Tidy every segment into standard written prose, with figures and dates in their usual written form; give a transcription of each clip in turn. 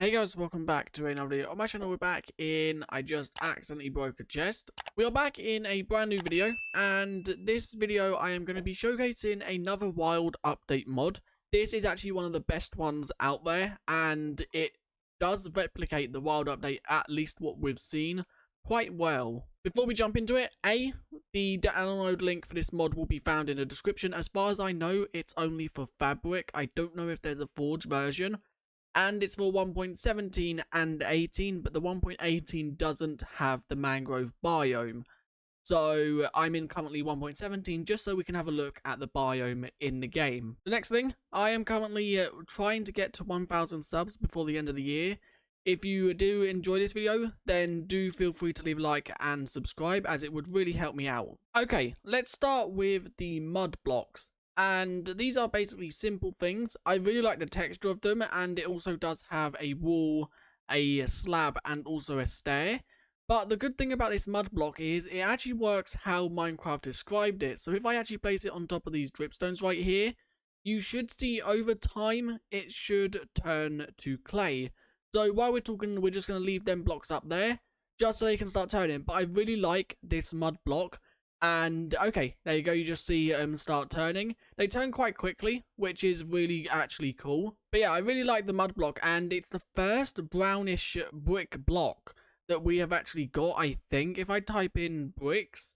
Hey guys, welcome back to another video on my channel. We're back in I just accidentally broke a chest. We are back in a brand new video, and this video I am going to be showcasing another wild update mod. This is actually one of the best ones out there, and it does replicate the wild update, at least what we've seen, quite well. Before we jump into it, the download link for this mod will be found in the description. As far as I know, it's only for fabric. I don't know if there's a forge version. And it's for 1.17 and 18, but the 1.18 doesn't have the mangrove biome. So I'm in currently 1.17 just so we can have a look at the biome in the game. The next thing, I am currently trying to get to 1,000 subs before the end of the year. If you do enjoy this video, then do feel free to leave a like and subscribe, as it would really help me out. Okay, let's start with the mud blocks. And these are basically simple things. I really like the texture of them, and it also does have a wall, a slab, and also a stair. But the good thing about this mud block is it actually works how Minecraft described it. So if I actually place it on top of these dripstones right here, you should see over time it should turn to clay. So while we're talking, we're just going to leave them blocks up there just so they can start turning. But I really like this mud block. And okay, there you go, you just see start turning. They turn quite quickly, which is really actually cool. But yeah, I really like the mud block, and it's the first brownish brick block that we have actually got, I think. If I type in bricks,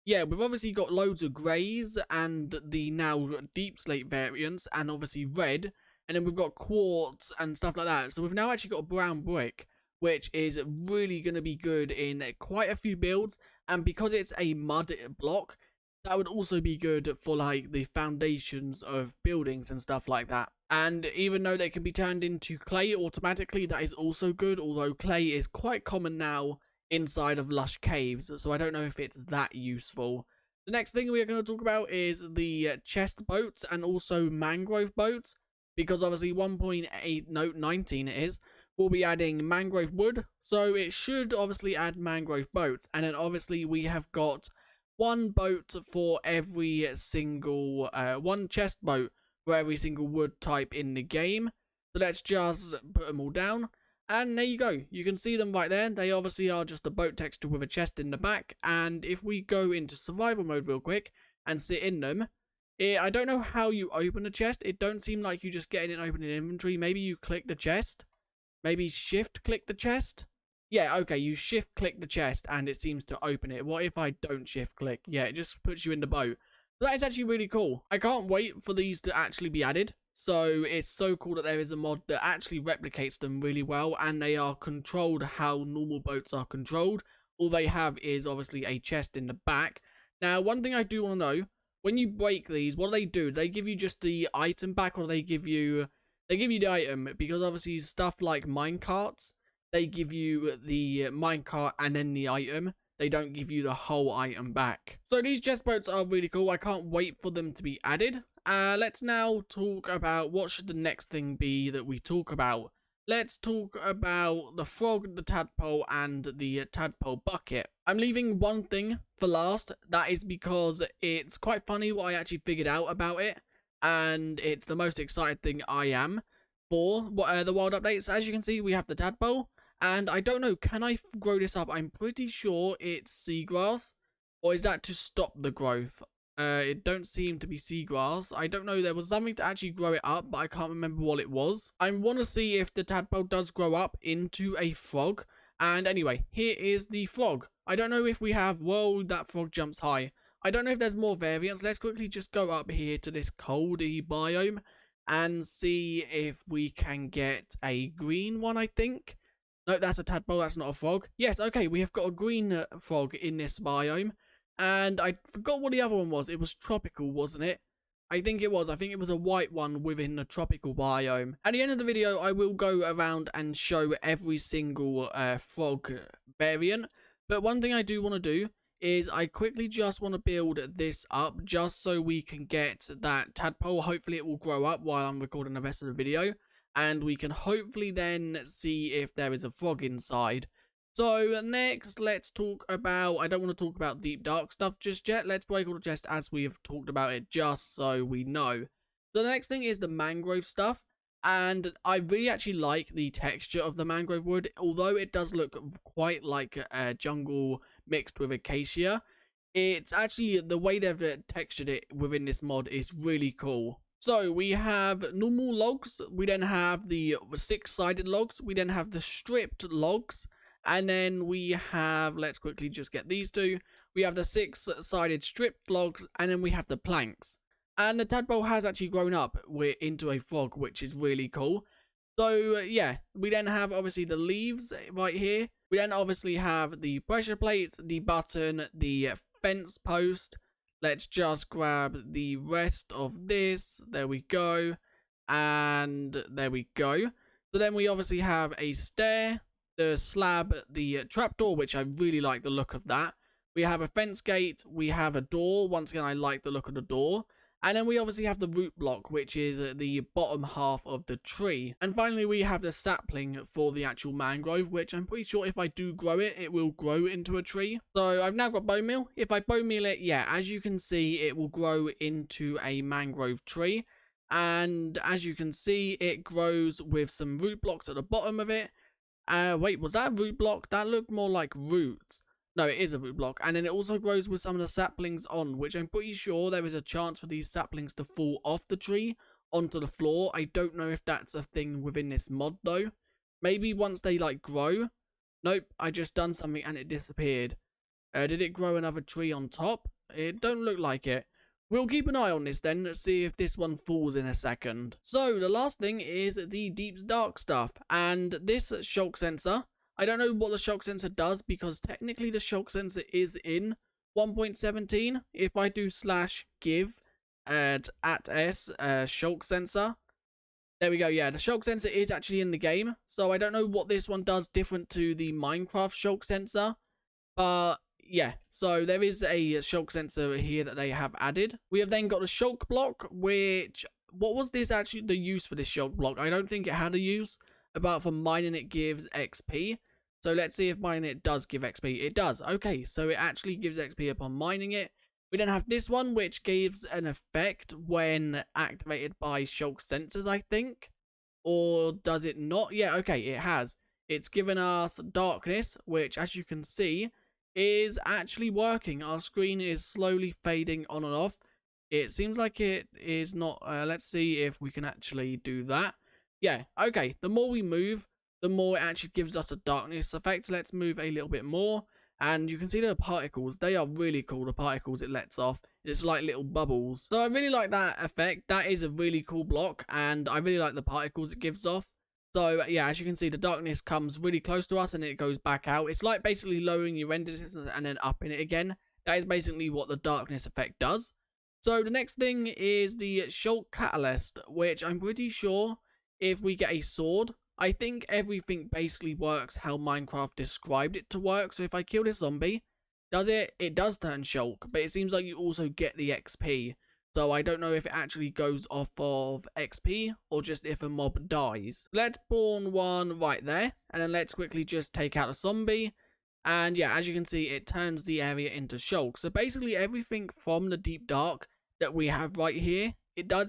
yeah, we've obviously got loads of greys and the now deep slate variants, and obviously red, and then we've got quartz and stuff like that. So we've now actually got a brown brick, which is really going to be good in quite a few builds. And because it's a mud block, that would also be good for like the foundations of buildings and stuff like that. And even though they can be turned into clay automatically, that is also good, although clay is quite common now inside of lush caves, so I don't know if it's that useful. The next thing we are going to talk about is the chest boats and also mangrove boats, because obviously 19 it is. We'll be adding mangrove wood, so it should obviously add mangrove boats. And then obviously we have got one boat for every single, one chest boat for every single wood type in the game. So let's just put them all down. And there you go. You can see them right there. They obviously are just a boat texture with a chest in the back. And if we go into survival mode real quick and sit in them, I don't know how you open a chest. It don't seem like you just get in and open an inventory. Maybe you click the chest. Maybe shift click the chest? Yeah, okay, you shift click the chest and it seems to open it. What if I don't shift click? Yeah, it just puts you in the boat. So that is actually really cool. I can't wait for these to actually be added. So it's so cool that there is a mod that actually replicates them really well, and they are controlled how normal boats are controlled. All they have is obviously a chest in the back. Now, one thing I do want to know, when you break these, what do? Do they give you just the item back, or do they give you... They give you the item, because obviously stuff like minecarts, they give you the minecart and then the item. They don't give you the whole item back. So these chest boats are really cool. I can't wait for them to be added. Let's now talk about what should the next thing be that we talk about. Let's talk about the frog, the tadpole, and the tadpole bucket. I'm leaving one thing for last. That is because it's quite funny what I actually figured out about it. And it's the most excited thing I am for the wild updates. As you can see, we have the tadpole, and I don't know, can I grow this up? I'm pretty sure it's seagrass, or is that to stop the growth? It don't seem to be seagrass. I don't know, there was something to actually grow it up, but I can't remember what it was. I want to see if the tadpole does grow up into a frog. And anyway, here is the frog. I don't know if we have... Whoa, that frog jumps high. I don't know if there's more variants. Let's quickly just go up here to this coldy biome and see if we can get a green one, I think. No, that's a tadpole. That's not a frog. Yes, okay, we have got a green frog in this biome. And I forgot what the other one was. It was tropical, wasn't it? I think it was. I think it was a white one within the tropical biome. At the end of the video, I will go around and show every single frog variant. But one thing I do want to do is I quickly just want to build this up just so we can get that tadpole. Hopefully it will grow up while I'm recording the rest of the video, and we can hopefully then see if there is a frog inside. So next, let's talk about... I don't want to talk about deep dark stuff just yet. Let's break all the chests as we have talked about it, just so we know. So the next thing is the mangrove stuff. And I really actually like the texture of the mangrove wood, although it does look quite like a jungle mixed with acacia. It's actually the way they've textured it within this mod is really cool. So we have normal logs, we then have the six-sided logs, we then have the stripped logs, and then we have, let's quickly just get these two, we have the six-sided stripped logs, and then we have the planks. And the tadpole has actually grown up into a frog, which is really cool. So yeah, we then have obviously the leaves right here. We then obviously have the pressure plates, the button, the fence post. Let's just grab the rest of this. There we go. And there we go. So then we obviously have a stair, the slab, the trapdoor, which I really like the look of that. We have a fence gate. We have a door. Once again, I like the look of the door. And then we obviously have the root block, which is the bottom half of the tree. And finally, we have the sapling for the actual mangrove, which I'm pretty sure if I do grow it, it will grow into a tree. So I've now got bone meal. If I bone meal it, yeah, as you can see, it will grow into a mangrove tree. And as you can see, it grows with some root blocks at the bottom of it. Wait, was that a root block? That looked more like roots. No, it is a root block. And then it also grows with some of the saplings on, which I'm pretty sure there is a chance for these saplings to fall off the tree onto the floor. I don't know if that's a thing within this mod, though. Maybe once they, like, grow. Nope, I just done something and it disappeared. Did it grow another tree on top? It don't look like it. We'll keep an eye on this then, see if this one falls in a second. So, the last thing is the deep dark stuff. And this shock sensor, I don't know what the shock sensor does because technically the shock sensor is in 1.17. If I do /give at s shock sensor, there we go. Yeah, the shock sensor is actually in the game. So I don't know what this one does different to the Minecraft shock sensor. But yeah, so there is a shock sensor here that they have added. We have then got the shock block, which, what was this actually the use for this shock block? I don't think it had a use. Apart from mining it gives XP. So let's see if mining it does give XP. It does. Okay, so it actually gives XP upon mining it. We then have this one, which gives an effect when activated by shock sensors, I think. Or does it not? Yeah, okay, it has. It's given us darkness, which, as you can see, is actually working. Our screen is slowly fading on and off. It seems like it is not. Let's see if we can actually do that. Yeah, okay, the more we move, the more it actually gives us a darkness effect. Let's move a little bit more, and you can see the particles. They are really cool, the particles it lets off. It's like little bubbles. So I really like that effect. That is a really cool block, and I really like the particles it gives off. So yeah, as you can see, the darkness comes really close to us, and it goes back out. It's like basically lowering your render distance and then upping it again. That is basically what the darkness effect does. So the next thing is the shock catalyst, which I'm pretty sure if we get a sword, I think everything basically works how Minecraft described it to work. So if I kill this zombie, does it? It does turn shulk, but it seems like you also get the XP. So I don't know if it actually goes off of XP or just if a mob dies. Let's spawn one right there, and then let's quickly just take out a zombie. And yeah, as you can see, it turns the area into shulk. So basically everything from the deep dark that we have right here,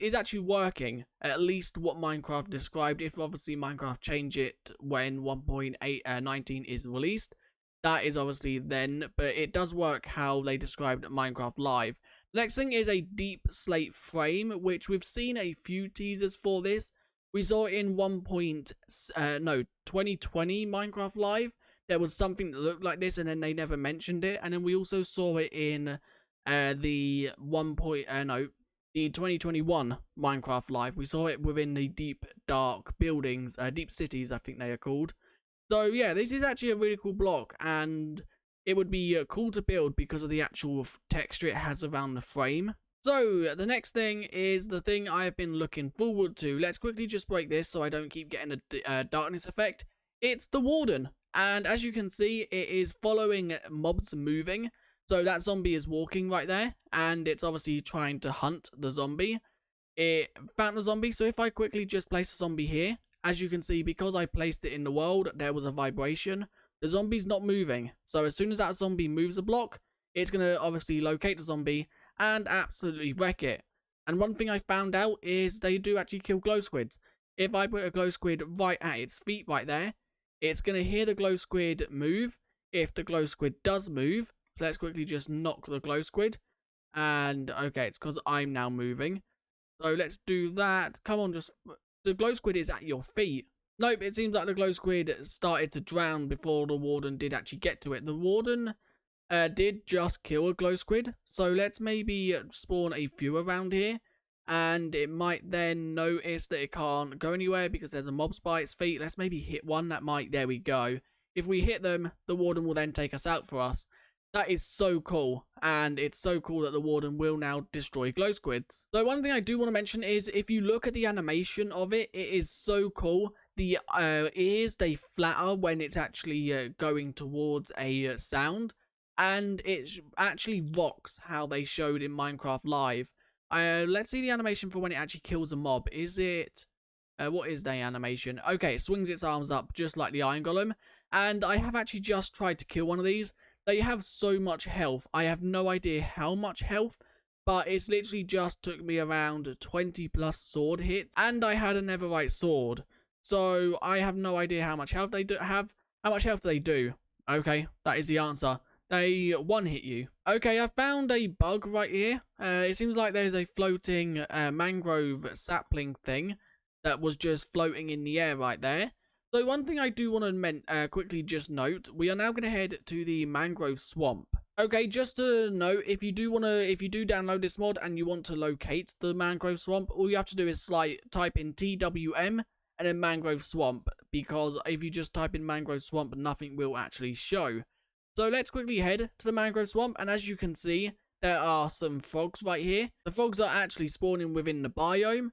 is actually working, at least what Minecraft described. If obviously Minecraft change it when 1.19 is released, that is obviously then, but it does work how they described Minecraft Live. The next thing is a deep slate frame, which we've seen a few teasers for this. We saw it in 2020 Minecraft Live. There was something that looked like this, and then they never mentioned it. And then we also saw it in the 2021 Minecraft Live. We saw it within the deep dark buildings, deep cities, I think they are called. So yeah, this is actually a really cool block, and it would be cool to build because of the actual texture it has around the frame. So the next thing is the thing I've been looking forward to. Let's quickly just break this so I don't keep getting a darkness effect. It's the warden, and as you can see, it is following mobs moving. So that zombie is walking right there, and it's obviously trying to hunt the zombie. It found the zombie, so if I quickly just place a zombie here, as you can see, because I placed it in the world, there was a vibration. The zombie's not moving, so as soon as that zombie moves a block, it's going to obviously locate the zombie and absolutely wreck it. And one thing I found out is they do actually kill glow squids. if I put a glow squid right at its feet right there, it's going to hear the glow squid move. If the glow squid does move, so let's quickly just knock the glow squid. And okay, it's because I'm now moving. So let's do that. Come on, just... The glow squid is at your feet. Nope, it seems like the glow squid started to drown before the warden did actually get to it. The warden did just kill a glow squid. So let's maybe spawn a few around here. And it might then notice that it can't go anywhere because there's a mob by its feet. Let's maybe hit one that might... There we go. If we hit them, the warden will then take us out for us. That is so cool, and it's so cool that the warden will now destroy glow squids. So one thing I do want to mention is if you look at the animation of it, it is so cool. The ears, they flatter when it's actually going towards a sound, and it actually rocks how they showed in Minecraft Live. Let's see the animation for when it actually kills a mob. Is it... what is the animation? Okay, it swings its arms up just like the Iron Golem, and I have actually just tried to kill one of these. They have so much health. I have no idea how much health, but it's literally just took me around 20 plus sword hits, and I had a netherite sword. So I have no idea how much health they do have. How much health do they do? Okay, that is the answer. They one-hit you. Okay, I found a bug right here. It seems like there's a floating mangrove sapling thing that was just floating in the air right there. So one thing I do want to quickly just note, we are now going to head to the mangrove swamp. Okay, just to note, if you do download this mod and you want to locate the mangrove swamp, all you have to do is type in TWM and then mangrove swamp, because if you just type in mangrove swamp, nothing will actually show. So let's quickly head to the mangrove swamp, and as you can see, there are some frogs right here. The frogs are actually spawning within the biome.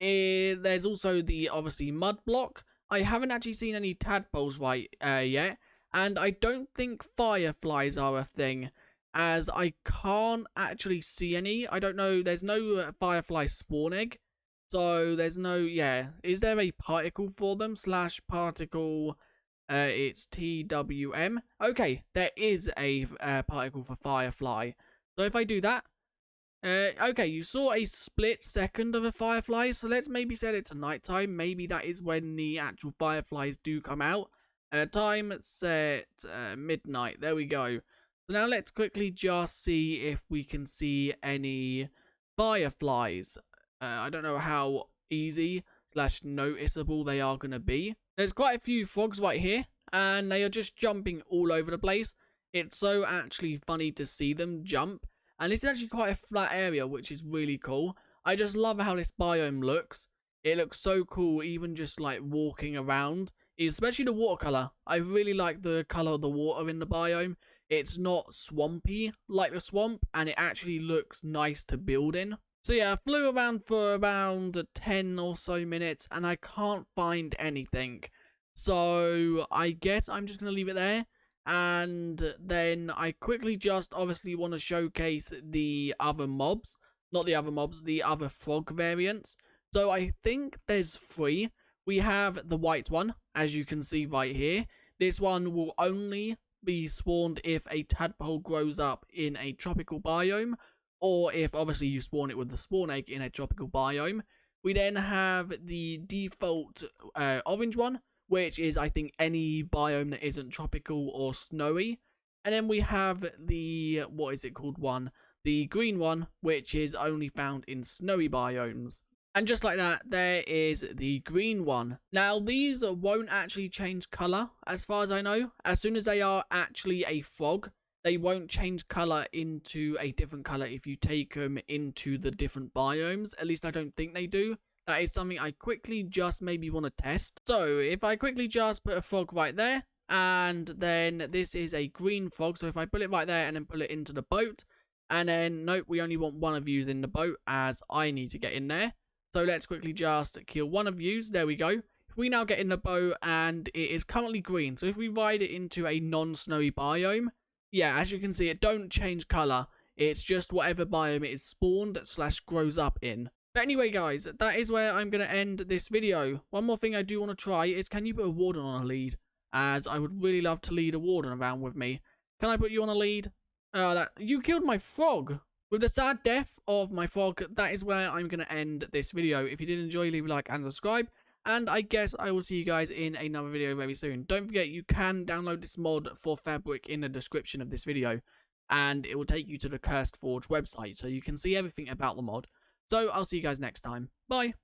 There's also the, obviously, mud block. I haven't actually seen any tadpoles yet, and I don't think fireflies are a thing, as I can't actually see any. I don't know, there's no firefly spawn egg, so there's no, yeah. Is there a particle for them, / particle, it's TWM? Okay, there is a particle for firefly, so if I do that, okay, you saw a split second of a firefly, so let's maybe set it to nighttime. Maybe that is when the actual fireflies do come out. Time set midnight. There we go. So now let's quickly just see if we can see any fireflies. I don't know how easy / noticeable they are going to be. There's quite a few frogs right here, and they are just jumping all over the place. It's so actually funny to see them jump. And this is actually quite a flat area, which is really cool. I just love how this biome looks. It looks so cool, even just like walking around. Especially the watercolor. I really like the color of the water in the biome. It's not swampy like the swamp, and it actually looks nice to build in. So yeah, I flew around for around 10 or so minutes, and I can't find anything. So I guess I'm just going to leave it there. And then I quickly just obviously want to showcase the other mobs. Not the other mobs, the other frog variants. So I think there's 3. We have the white one, as you can see right here. This one will only be spawned if a tadpole grows up in a tropical biome, or if obviously you spawn it with the spawn egg in a tropical biome. We then have the default orange one, which is, I think, any biome that isn't tropical or snowy. And then we have the, what is it called one? The green one, which is only found in snowy biomes. And just like that, there is the green one. Now, these won't actually change color, as far as I know. As soon as they are actually a frog, they won't change color into a different color if you take them into the different biomes. At least I don't think they do. That is something I quickly just maybe want to test. So if I quickly just put a frog right there, and then this is a green frog. So if I put it right there and then put it into the boat, and then nope, we only want one of yous in the boat as I need to get in there. So let's quickly just kill one of yous. There we go. If we now get in the boat and it is currently green. So if we ride it into a non-snowy biome, yeah, as you can see, it don't change color. It's just whatever biome it is spawned / grows up in. But anyway, guys, that is where I'm going to end this video. One more thing I do want to try is, can you put a warden on a lead? As I would really love to lead a warden around with me. Can I put you on a lead? You killed my frog. With the sad death of my frog, that is where I'm going to end this video. If you did enjoy, leave a like and subscribe. And I guess I will see you guys in another video very soon. Don't forget, you can download this mod for Fabric in the description of this video, and it will take you to the Cursed Forge website, so you can see everything about the mod. So I'll see you guys next time. Bye!